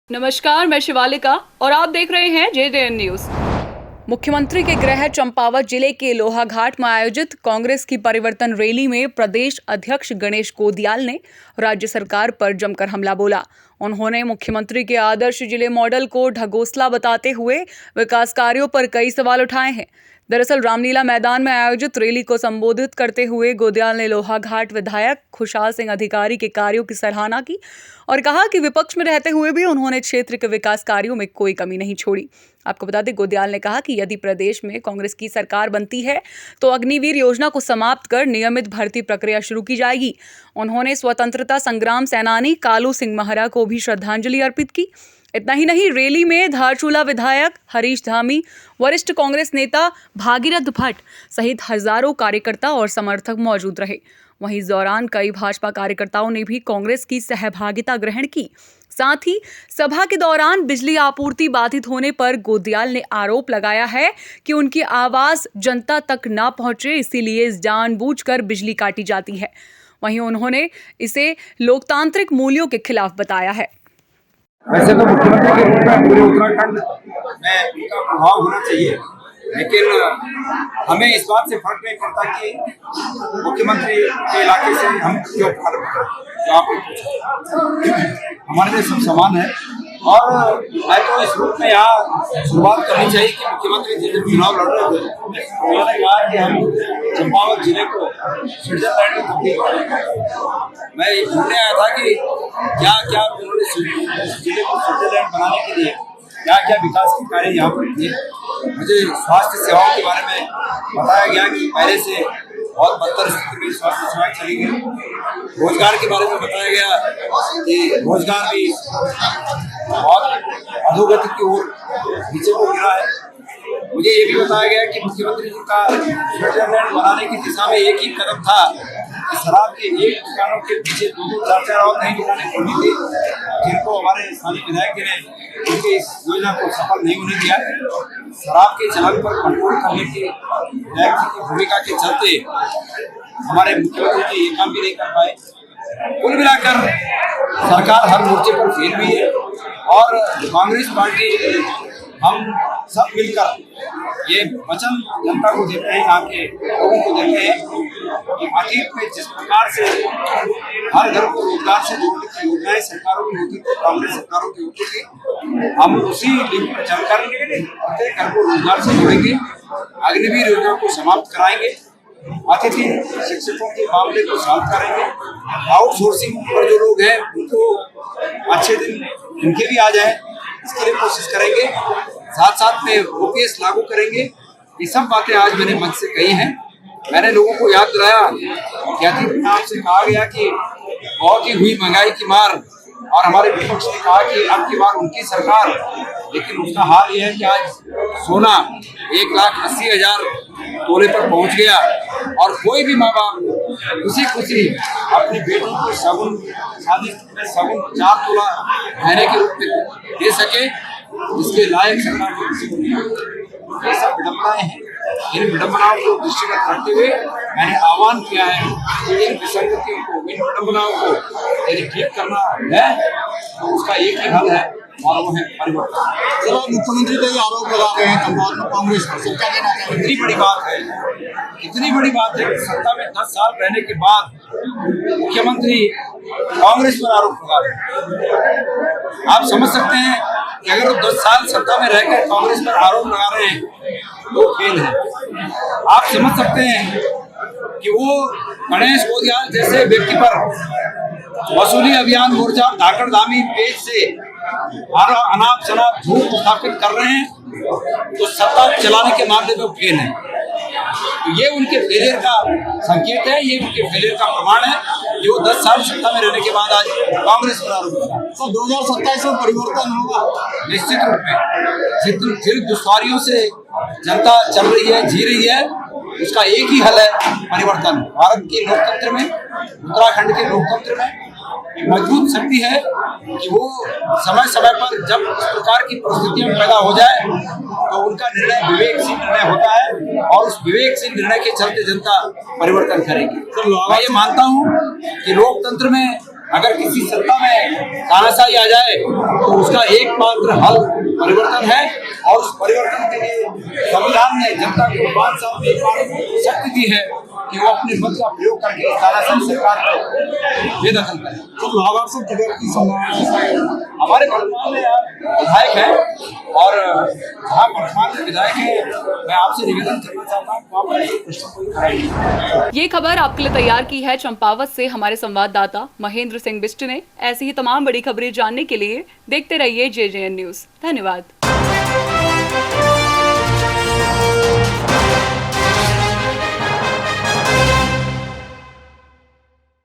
नमस्कार, मैं शिवालिका और आप देख रहे हैं JJN न्यूज। मुख्यमंत्री के गृह चंपावत जिले के लोहाघाट में आयोजित कांग्रेस की परिवर्तन रैली में प्रदेश अध्यक्ष गणेश गोदियाल ने राज्य सरकार पर जमकर हमला बोला। उन्होंने मुख्यमंत्री के आदर्श जिले मॉडल को ढकोसला बताते हुए विकास कार्यों पर कई सवाल उठाए हैं। दरअसल रामलीला मैदान में आयोजित रैली को संबोधित करते हुए गोदियाल ने लोहाघाट विधायक खुशहाल सिंह अधिकारी के कार्यों की सराहना की और कहा कि विपक्ष में रहते हुए भी उन्होंने क्षेत्र के विकास कार्यों में कोई कमी नहीं छोड़ी। आपको बता दें, गोदियाल ने कहा कि यदि प्रदेश में कांग्रेस की सरकार बनती है तो अग्निवीर योजना को समाप्त कर नियमित भर्ती प्रक्रिया शुरू की जाएगी। उन्होंने स्वतंत्रता संग्राम सेनानी कालू सिंह महरा को भी श्रद्धांजलि अर्पित की। इतना ही नहीं, रैली में धारचूला विधायक हरीश धामी, वरिष्ठ कांग्रेस नेता भागीरथ भट्ट सहित हजारों कार्यकर्ता और समर्थक मौजूद रहे। वहीं इस दौरान कई भाजपा कार्यकर्ताओं ने भी कांग्रेस की सहभागिता ग्रहण की। साथ ही सभा के दौरान बिजली आपूर्ति बाधित होने पर गोदियाल ने आरोप लगाया है कि उनकी आवाज जनता तक ना पहुंचे, इसीलिए जानबूझकर बिजली काटी जाती है। वहीं उन्होंने इसे लोकतांत्रिक मूल्यों के खिलाफ बताया है। वैसे तो मुख्यमंत्री के रूप में पूरे उत्तराखंड में उनका प्रभाव होना चाहिए, लेकिन हमें इस बात से फर्क नहीं पड़ता कि मुख्यमंत्री के इलाके से हम क्यों जो आपने हमारे लिए सब समान है। और मैं तो इस रूप में यहाँ शुरुआत करनी चाहिए कि मुख्यमंत्री जी जब चुनाव लड़ रहे थे उन्होंने कहा कि हम चंपावत जिले को स्विट्जरलैंड में तब्दील करेंगे। मैं ये पूछने आया था कि क्या क्या उन्होंने जिले को स्विट्जरलैंड बनाने के लिए क्या क्या विकास के कार्य यहाँ पर किए। मुझे स्वास्थ्य सेवाओं के बारे में बताया गया कि पहले से बहुत बदतर स्थिति में स्वास्थ्य सेवाएं चली गई। रोजगार के बारे में बताया गया कि रोजगार भी बहुत अधोगति की ओर नीचे को गिरा है। मुझे ये भी बताया गया कि मुख्यमंत्री जी का स्विट्जरलैंड बनाने की दिशा में एक ही कदम था कि शराब के एक दुकानों के पीछे दो चार और नई दुकानें खोली थी, जिनको हमारे स्थानीय विधायक ने उनकी इस योजना को सफल नहीं होने दिया। शराब के चलन पर कंट्रोल करने की विधायक जी की भूमिका के चलते हमारे मुख्यमंत्री जी ये काम भी नहीं कर पाए। कुल मिलाकर सरकार हर मोर्चे पर फेल हुई है और कांग्रेस पार्टी हम सब मिलकर ये वचन जनता को देते हैं, यहाँ के लोगों को देते हैं कि अतीत में जिस प्रकार से हर घर को रोजगार से जोड़ने की योजनाएं सरकारों की होती थी, कांग्रेस सरकारों की होती थी, हम उसी लिंक पर चलकर प्रत्येक घर को रोजगार से जोड़ेंगे, अग्निवीर योजना को समाप्त कराएंगे, अतिथि शिक्षकों के मामले को सॉल्व करेंगे, आउटसोर्सिंग पर जो लोग हैं उनको अच्छे दिन उनके भी आ जाए इसके लिए कोशिश करेंगे। साथ साथ में OPS लागू करेंगे। ये सब बातें आज मैंने मंच से कही हैं। मैंने लोगों को याद दिलाया कि अतीत में आपसे कहा गया कि बहुत ही हुई महंगाई की मार और हमारे विपक्ष ने कहा कि अब की बार उनकी सरकार, लेकिन उसका हाल ये है कि आज सोना 1,80,000 तोले पर पहुंच गया और कोई भी माँ बाप खुशी अपनी बेटी को शगुन शादी में शगुन 4 तोला गहने के रूप में दे सके, इसके लायक सरकार को किसी को नहीं। ये सब विडम्बनाएं हैं। इन विडम्बनाओं को दृष्टिगत रखते हुए मैंने आह्वान किया है कि इन विसंगतियों को, इन विडम्बनाओं को यदि ठीक करना है तो उसका एक ही हल है और वो है परिवर्तन। मुख्यमंत्री का ये आरोप लगा रहे हैं चंपावत में कांग्रेस पर, क्या कहना चाहिए? इतनी बड़ी बात है, इतनी बड़ी बात है कि सत्ता में 10 साल रहने के बाद मुख्यमंत्री कांग्रेस पर आरोप लगा रहे हैं। आप समझ सकते हैं कि अगर वो 10 साल सत्ता में रहकर कांग्रेस पर आरोप लगा रहे हैं तो फेल है। आप समझ सकते हैं कि वो गणेश गोदियाल जैसे व्यक्ति पर वसूली अभियान मोर्चा धाकड़ धामी पेज से अनाप शनाप झूठ स्थापित कर रहे हैं तो सत्ता चलाने के मामले में फेल है। तो ये उनके फेलियर का संकेत है, ये उनके फेलियर का प्रमाण है कि वो 10 साल सत्ता में रहने के बाद आज कांग्रेस पर आरोप लगा। तो 2027 में परिवर्तन होगा निश्चित रूप में। जिन दुश्वारियों से जनता चल रही है, जी रही है, उसका एक ही हल है परिवर्तन। भारत के लोकतंत्र में, उत्तराखंड के लोकतंत्र में मजबूत शक्ति है कि वो समय समय पर जब इस प्रकार की परिस्थितियां पैदा हो जाए तो उनका निर्णय विवेकशील निर्णय होता है और उस विवेकशील निर्णय के चलते जनता परिवर्तन करेगी। तो मैं ये मानता हूँ कि लोकतंत्र में अगर किसी सत्ता में तानाशाही आ जाए तो उसका एकमात्र हल परिवर्तन है और उस परिवर्तन के लिए संविधान ने जनता को 5 साल में एक बार शक्ति दी है कि वो अपने मत का प्रयोग करके इस तानाशाही सरकार को बेदखल करें। तो लोहाघाट से किधर की संभावना है? हमारे वर्तमान में विधायक है और जहाँ वर्तमान में विधायक है, मैं आपसे निवेदन करना चाहता हूँ आप ऐसे प्रश्न कोई कराइए। ये खबर आपके लिए तैयार की है चंपावत से हमारे संवाददाता महेंद्र सिंह बिष्ट ने। ऐसी ही तमाम बड़ी खबरें जानने के लिए देखते रहिए JJN न्यूज। धन्यवाद।